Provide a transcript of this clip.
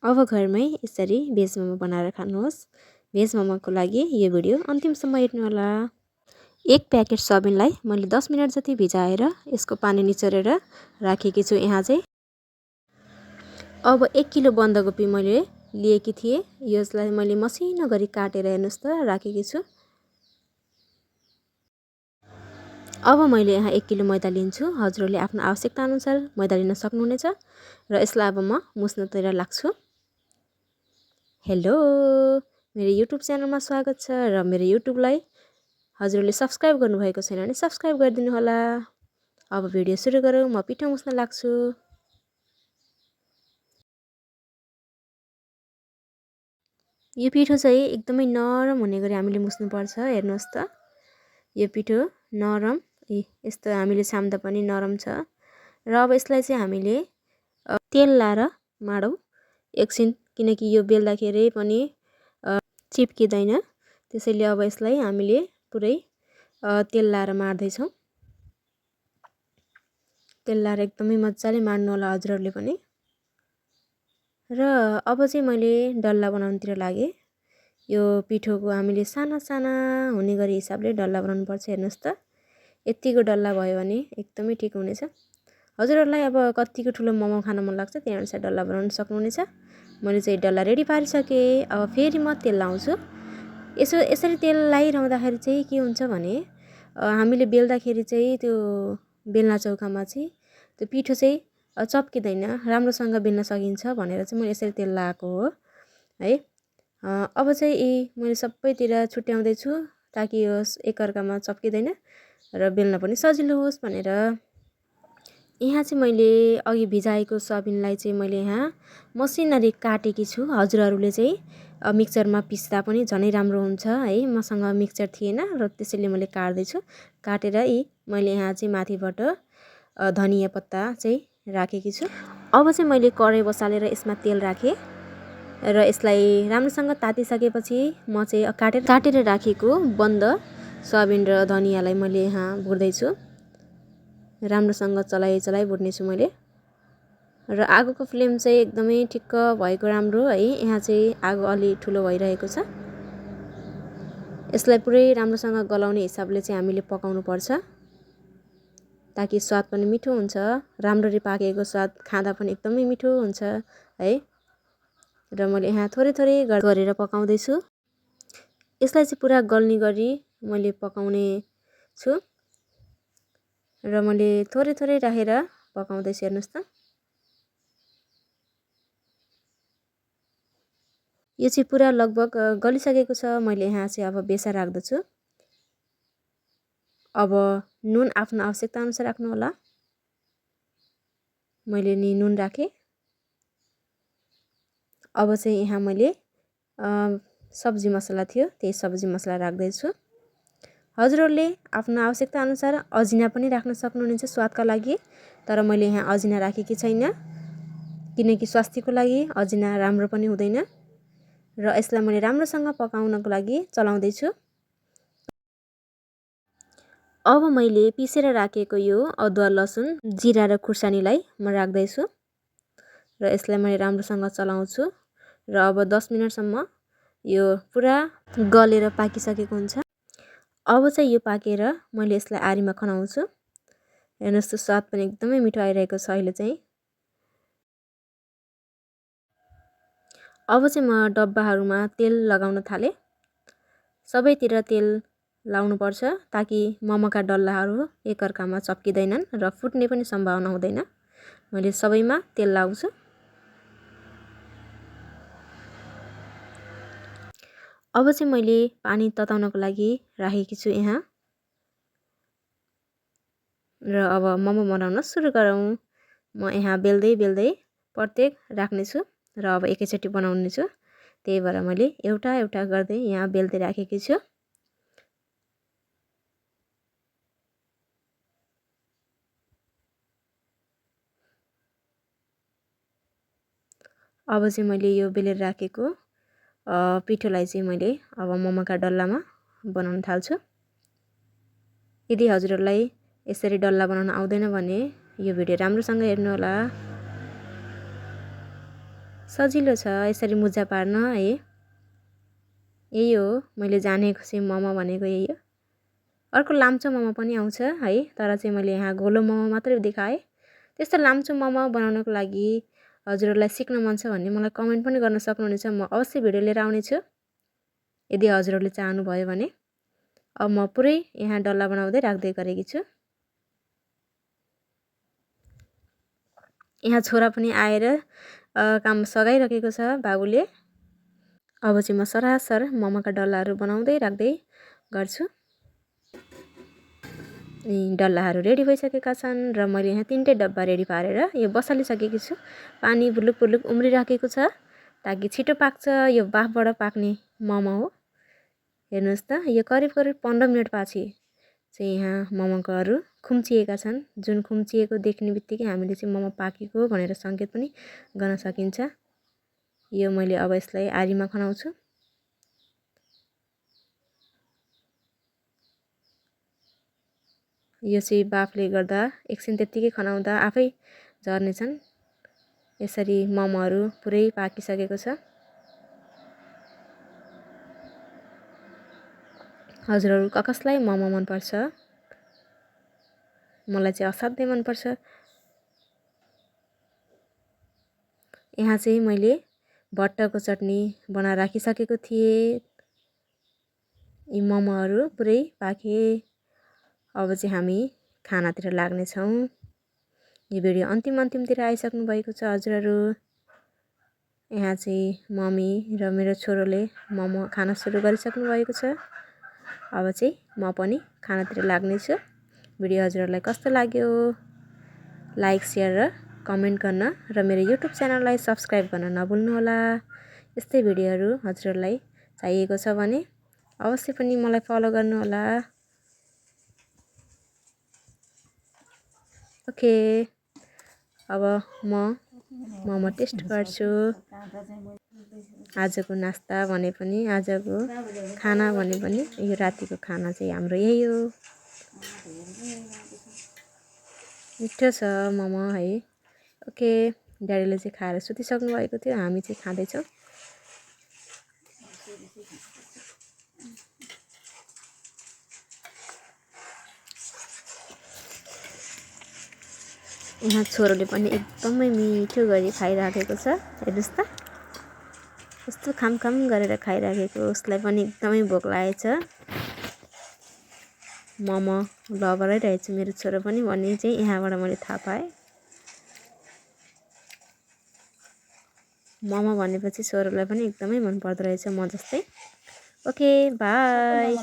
अब घरमै यसरी भेज मोमो बनाएर खानुहोस्। भेज मोमोको लागि यो भिडियो अन्तिमसम्म हेर्नुहोला। एक प्याकेट सोयाबिनलाई मैले 10 मिनट जति भिजाएर यसको पानी निचोरेर राखेकी छु। यहाँ चाहिँ अब 1 किलो बन्दाकोपी मैले लिएकी थिएँ। यसलाई मैले मसिनो गरी काटेर हेर्नुहोस् त राखेकी छु। अब मैले यहाँ 1 किलो मैदा लिन्छु। हजुरहरूले आफ्नो आवश्यकता अनुसार मैदा लिन सक्नुहुनेछ र यसलाई अब म मुस्नतिर लाग्छु। हेलो, मेरो युट्युब च्यानलमा स्वागत छ र मेरो युट्युबलाई हजुरहरूले सब्स्क्राइब गर्नुभएको छैन भने सब्स्क्राइब गरिदिनु होला। अब भिडियो सुरु गरौँ। म पिठो मुस्न लाग्छु। यो पिठो चाहिँ एकदमै नरम हुने गरी हामीले मुस्नुपर्छ। हेर्नुहोस् त, यो पिठो नरम यस्तो हामीले छाम्दा पनि नरम छ। र अब यसलाई चाहिँ हामीले तेल लाएर माडौँ एकछिन, किनकि यो बेल्दाखेरि पनि चिप्किँदैन। त्यसैले अब यसलाई हामीले पुरै तेल लाएर माड्दैछौँ। तेल लाएर एकदमै मजाले माड्नु होला हजुरहरूले पनि। र अब चाहिँ मैले डल्ला बनाउनुतिर लागेँ। यो पिठोको हामीले साना साना हुने गरी हिसाबले डल्ला बनाउनु पर्छ। हेर्नुहोस् त, यतिको डल्ला भयो भने एकदमै ठिक हुनेछ। हजुरहरूलाई अब कतिको ठुलो मोमो खान मन लाग्छ त्यही अनुसार डल्ला बनाउन सक्नुहुनेछ। मैले चाहिँ डल्ला रेडी पारिसकेँ। अब फेरि म तेल लाउँछु। यसरी तेल लाइरहँदाखेरि चाहिँ के हुन्छ भने हामीले बेल्दाखेरि चाहिँ त्यो बेल्ना चौकामा चाहिँ त्यो पिठो चाहिँ चप्किँदैन, राम्रोसँग बेल्न सकिन्छ भनेर चाहिँ मैले यसरी तेल लगाएको हो है। अब चाहिँ मैले सबैतिर छुट्याउँदैछु ताकि यो एकअर्कामा चप्किँदैन र बेल्न पनि सजिलो होस् भनेर। यहाँ चाहिँ मैले अघि भिजाएको सोयाबिनलाई चाहिँ मैले यहाँ मसिनरी काटेकी छु। हजुरहरूले चाहिँ मिक्सरमा पिस्दा पनि झनै राम्रो हुन्छ है। मसँग मिक्सर थिएन र त्यसैले मैले काट्दैछु। काटेर मैले यहाँ चाहिँ माथिबाट धनियाँ पत्ता चाहिँ राखेकी छु। अब चाहिँ मैले कराई बसालेर यसमा तेल राखेँ र यसलाई राम्रोसँग तातिसकेपछि म चाहिँ काटेर राखेको बन्द सोयाबिन र धनियाँलाई मैले यहाँ भुट्दैछु। राम्रोसँग चलाइ भुट्नेछु मैले। र आगोको फ्लेम चाहिँ एकदमै ठिक्क भएको राम्रो है। यहाँ चाहिँ आगो अलि ठुलो भइरहेको छ। यसलाई पुरै राम्रोसँग गलाउने हिसाबले चाहिँ हामीले पकाउनु पर्छ ताकि स्वाद पनि मिठो हुन्छ। राम्ररी पाकेको स्वाद खाँदा पनि एकदमै मिठो हुन्छ है। र मैले यहाँ थोरै थोरै गरेर पकाउँदैछु। यसलाई चाहिँ पुरा गल्ने गरी मैले पकाउने छु र मैले थोरै थोरै राखेर पकाउँदैछु। हेर्नुहोस् त, यो चाहिँ पुरा लगभग गलिसकेको छ। मैले यहाँ चाहिँ अब बेसा राख्दछु। अब नुन आफ्नो आवश्यकता अनुसार राख्नु होला। मैले नि नुन राखेँ। अब चाहिँ यहाँ मैले सब्जी मसला थियो त्यही सब्जी मसला राख्दैछु। हजुरहरूले आफ्नो आवश्यकता अनुसार अजिना पनि राख्न सक्नुहुनेछ स्वादका लागि, तर मैले यहाँ अजिना राखेकी छैन किनकि स्वास्थ्यको लागि अजिना राम्रो पनि हुँदैन। र यसलाई मैले राम्रोसँग पकाउनको लागि चलाउँदैछु। अब मैले पिसेर राखेको यो अदुवा लसुन जिरा र खुर्सानीलाई म राख्दैछु र यसलाई मैले राम्रोसँग चलाउँछु। र अब 10 मिनटसम्म यो पुरा गलेर पाकिसकेको हुन्छ। अब चाहिँ यो पाकेर मैले यसलाई आरीमा खनाउँछु। हेर्नुहोस् त, स्वाद पनि एकदमै मिठो आइरहेको छ अहिले चाहिँ। अब चाहिँ म डब्बाहरूमा तेल लगाउन थालेँ। सबैतिर तेल लाउनुपर्छ ताकि मोमोका डल्लाहरू एकअर्कामा चप्किँदैनन् र फुट्ने पनि सम्भावना हुँदैन। मैले सबैमा तेल लाउँछु। अब चाहिँ मैले पानी तताउनको लागि राखेकी छु यहाँ। र अब मोमो बनाउन सुरु गरौँ। म यहाँ बेल्दै बेल्दै प्रत्येक राख्नेछु र अब एकैचोटि बनाउने छु। त्यही भएर मैले एउटा एउटा गर्दै यहाँ बेल्दै राखेकी छु। अब चाहिँ मैले यो बेलेर राखेको पिठोलाई चाहिँ मैले अब मोमोका डल्लामा बनाउन थाल्छु। यदि हजुरहरूलाई यसरी डल्ला बनाउन आउँदैन भने यो भिडियो राम्रोसँग हेर्नु होला। सजिलो छ यसरी मुजा पार्न है। यही हो मैले जानेको चाहिँ मोमो भनेको यही हो। अर्को लाम्चो मोमो पनि आउँछ है, तर चाहिँ मैले यहाँ गोलो मोमो मात्रै देखाएँ। त्यस्तो लाम्चो मोमो बनाउनको लागि हजुरहरूलाई सिक्न मन छ भने मलाई कमेन्ट पनि गर्न सक्नुहुनेछ। म अवश्य भिडियो लिएर आउने छु यदि हजुरहरूले चाहनुभयो भने। अब म पुरै यहाँ डल्ला बनाउँदै राख्दै गरेकी छु। यहाँ छोरा पनि आएर काम सघाइरहेको छ बाबुले। अब चाहिँ म सरासर मोमोका डल्लाहरू बनाउँदै राख्दै गर्छु। डल्लाहरू रेडी भइसकेका छन् र मैले यहाँ 3टै डब्बा रेडी पारेर यो बसालिसकेकी छु। पानी बुलुक बुलुक उम्रिराखेको छ ताकि छिटो पाक्छ। यो बाफबाट पाक्ने मोमो हो। हेर्नुहोस् त यो करिब 15 मिनट पछि चाहिँ यहाँ मोमोकाहरू खुम्चिएका छन्। जुन खुम्चिएको देख्ने बित्तिकै हामीले चाहिँ मोमो पाकेको भनेर सङ्केत पनि गर्न सकिन्छ। यो मैले अब यसलाई आरीमा खनाउँछु। यो चाहिँ बाफले गर्दा एकछिन त्यत्तिकै खनाउँदा आफै झर्नेछन्। यसरी मोमोहरू पुरै पाकिसकेको छ। हजुरहरू कसलाई मोमो मनपर्छ? मलाई चाहिँ असाध्यै मनपर्छ। यहाँ चाहिँ मैले भट्टको चटनी बनाएर राखिसकेको थिएँ। यी मोमोहरू पुरै पाके। अब चाहिँ हामी खानातिर लाग्नेछौँ। यो भिडियो अन्तिमतिर आइसक्नु भएको छ हजुरहरू। यहाँ चाहिँ मम्मी र मेरो छोरोले मोमो खाना सुरु गरिसक्नु भएको छ। अब चाहिँ म पनि खानातिर लाग्नेछु। भिडियो हजुरहरूलाई कस्तो लाग्यो लाइक सेयर र कमेन्ट गर्न र मेरो युट्युब च्यानललाई सब्स्क्राइब गर्न नभुल्नुहोला। यस्तै भिडियोहरू हजुरहरूलाई चाहिएको छ भने अवश्य पनि मलाई फलो गर्नुहोला। ओके, अब म मोमो टेस्ट गर्छु। आजको नास्ता भने पनि आजको खाना भने पनि यो रातिको खाना चाहिँ हाम्रो यही हो। मिठो छ मोमो है। ओके, ड्याडीले चाहिँ खाएर सुतिसक्नु भएको थियो। हामी चाहिँ खाँदैछौँ। यहाँ छोरोले पनि एकदमै मिठो गरी खाइराखेको छ। हेर्नुहोस् त कस्तो खामखाम गरेर खाइराखेको। उसलाई पनि एकदमै भोक लागेछ। मोमो लभरै रहेछ मेरो छोरो पनि भन्ने चाहिँ यहाँबाट मैले थाहा पाएँ। मोमो भनेपछि छोरोलाई पनि एकदमै मन पर्दो रहेछ म जस्तै। Okay, by.